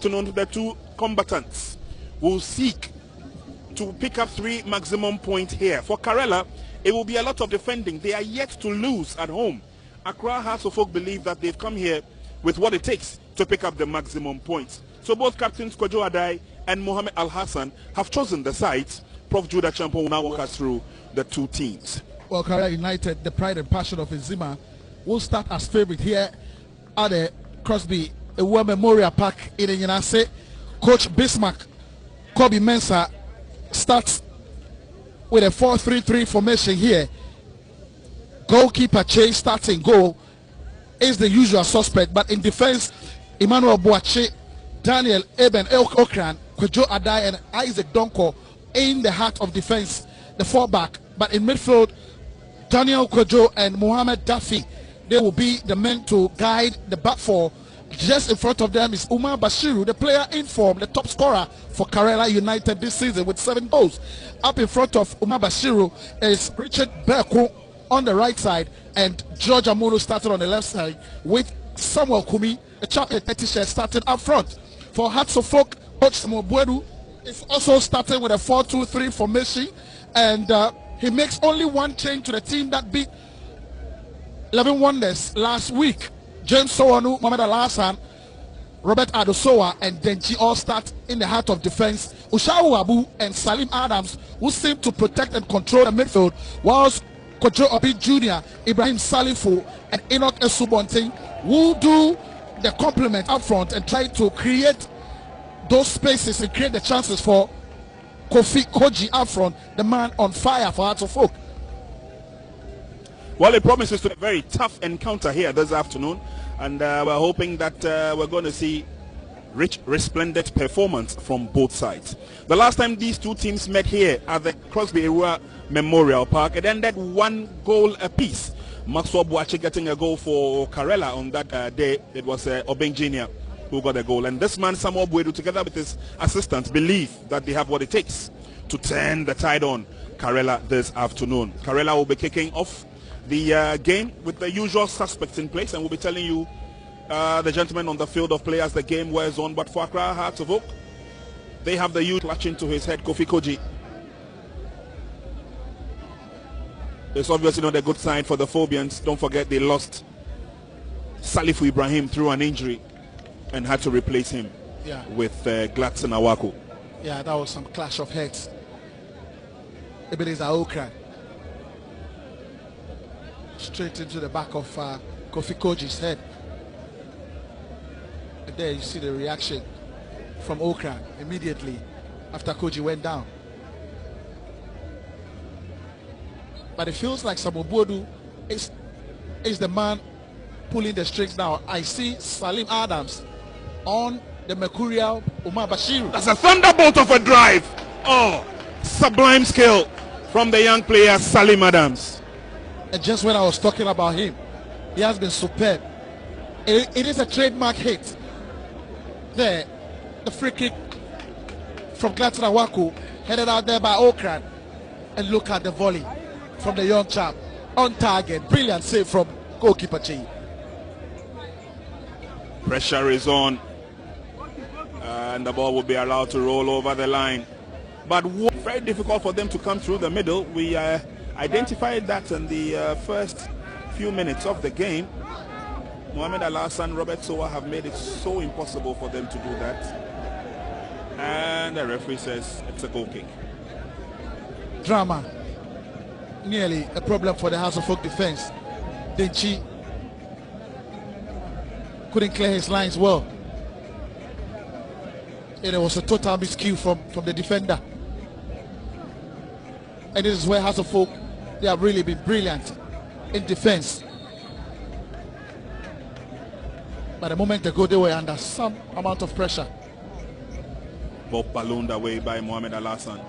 afternoon, the two combatants will seek to pick up 3 maximum points here. For Karela, it will be a lot of defending. They are yet to lose at home. Accra Hearts of Oak believe that they've come here with what it takes to pick up the maximum points. So both captains Kojo Adai and Mohammed Al Hassan have chosen the sides. Prof. Judah Champo will now walk us through the two teams. Well, Karela United, the pride and passion of Nzima, will start as favorite here at the Crosby War Memorial Park in the Yenase. Coach Bismarck Kobe Mensah starts with a 4-3-3 formation here. Goalkeeper Chase starting goal is the usual suspect, but in defense, Emmanuel Boache, Daniel Eben Okran, Kojo Adai, and Isaac Donko in the heart of defense, the 4-back. But in midfield, Daniel Kojo and Mohamed Dafi, they will be the men to guide the back four. Just in front of them is Umar Bashiru, the player in form, the top scorer for Karela United this season with 7 goals. Up in front of Umar Bashiru is Richard Berko on the right side, and George Amuno started on the left side with Samuel Kumi, the chocolate t-shirt, started up front. For Hearts of Oak, Coach Samuel Buedu is also starting with a 4-2-3 formation, and he makes only one change to the team that beat 11 Wonders last week. James Sowanu, Mohamed Al Hassan, Robert Adosowa, and Denji all start in the heart of defense. Ushawu Abu and Salim Adams, who seem to protect and control the midfield, whilst Kojo Obi Jr., Ibrahim Salifu, and Enoch Esubonting will do the complement up front and try to create those spaces and create the chances for Kofi Koji up front, the man on fire for Hearts of Oak. Well, it promises to be a very tough encounter here this afternoon, and we're hoping that we're going to see rich, resplendent performance from both sides. The last time these two teams met here at the Crosby Erua Memorial Park, it ended 1 goal apiece. Maxwell Boache getting a goal for Karela on that day. It was Obeng Jr. who got a goal, and this man Samuel Buedu, together with his assistants, believe that they have what it takes to turn the tide on Karela this afternoon. Karela will be kicking off the game with the usual suspects in place, and we'll be telling you the gentlemen on the field of play as the game wears on. But for Accra Hearts of Oak, they have the youth clutching to his head, Kofi Koji. It's obviously not a good sign for the Phobians. Don't forget they lost Salifu Ibrahim through an injury and had to replace him with Gladson Awako. Yeah, that was some clash of heads. Ebenezer Okran straight into the back of Kofi Koji's head. And there you see the reaction from Okran immediately after Koji went down. But it feels like Samuel Buedu is the man pulling the strings now. I see Salim Adams on the Mercurial Umar Bashiru. That's a thunderbolt of a drive. Oh, sublime skill from the young player Salim Adams. And just when I was talking about him, he has been superb. It is a trademark hit. There, the free kick from Gladson Awako, headed out there by Okran. And look at the volley from the young chap. On target, brilliant save from goalkeeper Chi. Pressure is on, and the ball will be allowed to roll over the line. But very difficult for them to come through the middle. We identified that in the first few minutes of the game. Mohamed Al Hassan, Robert Sowa have made it so impossible for them to do that. And the referee says it's a goal kick. Drama. Nearly a problem for the House of Folk defense. Denchi couldn't clear his lines well. And it was a total miscue from the defender. And this is where House of Folk, they have really been brilliant in defense. But a moment ago, they were under some amount of pressure. Ball ballooned away by Mohamed Al Hassan.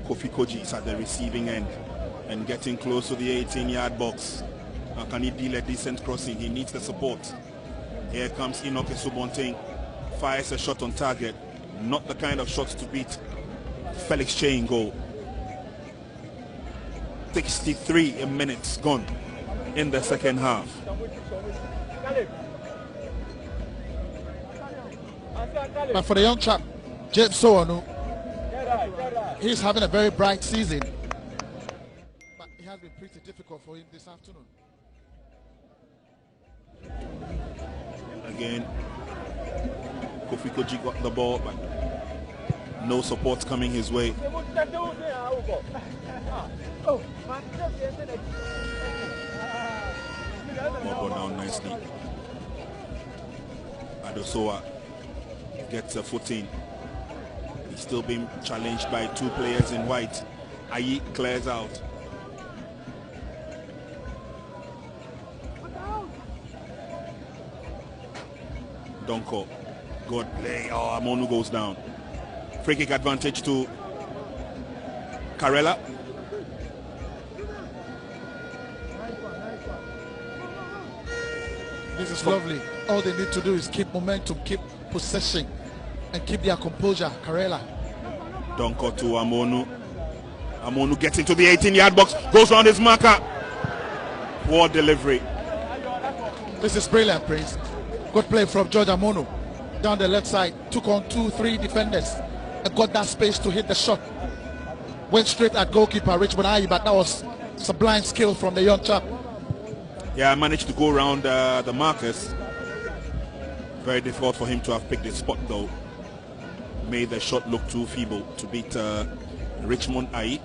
Kofi Koji is at the receiving end and getting close to the 18-yard box. Now can he deal a decent crossing? He needs the support. Here comes Enoch Esubonting. Fires a shot on target. Not the kind of shots to beat Felix Chain goal. 63 minutes gone in the second half. But for the young chap, James Sowonu, he's having a very bright season. But it has been pretty difficult for him this afternoon. Again, Kofi Koji got the ball, but no support coming his way. Ball down nicely. Adosoa gets a footing. He's still being challenged by two players in white. Ayi clears out. Donko, good play. Oh, Amonu goes down. Free kick advantage to Karela. This is lovely. All they need to do is keep momentum, keep possession, and keep their composure. Karela. Donko to Amonu. Amonu gets into the 18-yard box, goes round his marker. Poor delivery. This is brilliant, Prince. Good play from George Amonu. Down the left side, took on 2-3 defenders and got that space to hit the shot. Went straight at goalkeeper Richmond Ayi, but that was sublime skill from the young chap. Yeah, I managed to go around the markers. Very difficult for him to have picked the spot though. Made the shot look too feeble to beat Richmond Ayi.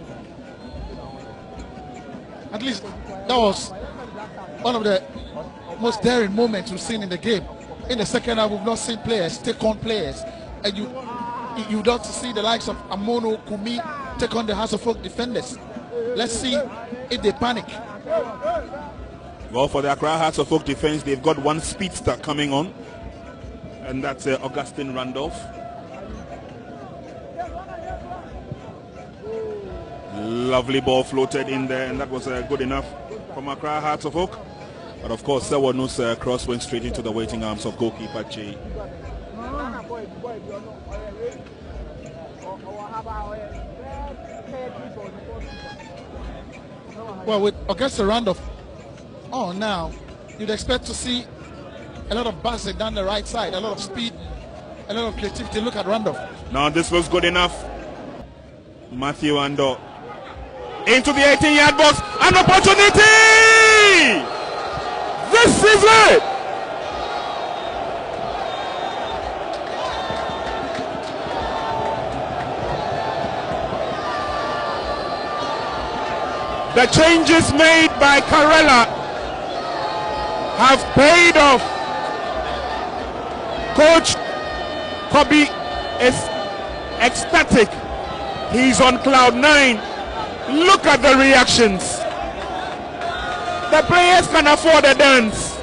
At least that was one of the most daring moments we've seen in the game. In the second half, we've not seen players take on players, and you don't see the likes of Amono, Kumi take on the House of Folk defenders. Let's see if they panic. Well, for the Accra Hearts of Folk defense, they've got one speedster coming on, and that's Augustine Randolph. Lovely ball floated in there, and that was good enough from Accra Hearts of Folk. But of course, Sewanu's cross went straight into the waiting arms of goalkeeper Che. Well, with Augustine Randolph now, you'd expect to see a lot of buzzing down the right side, a lot of speed, a lot of creativity. Look at Randolph. Now this was good enough. Matthew Ando into the 18-yard box. An opportunity! This is it! The changes made by Karela have paid off. Coach Kobe is ecstatic. He's on cloud 9. Look at the reactions. The players can afford a dance.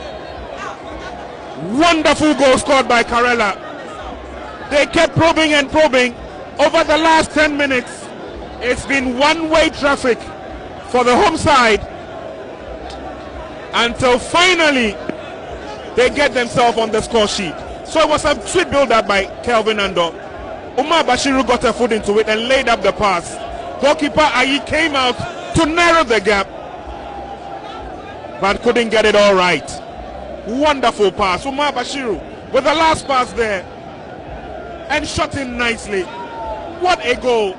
Wonderful goal scored by Karela. They kept probing and probing. Over the last 10 minutes, it's been one-way traffic for the home side until finally they get themselves on the score sheet. So it was a sweet build-up by Kelvin Ando. Umar Bashiru got a foot into it and laid up the pass. Goalkeeper Ayi came out to narrow the gap, but couldn't get it all right. Wonderful pass. Umar Bashiru with the last pass there and shot in nicely. What a goal.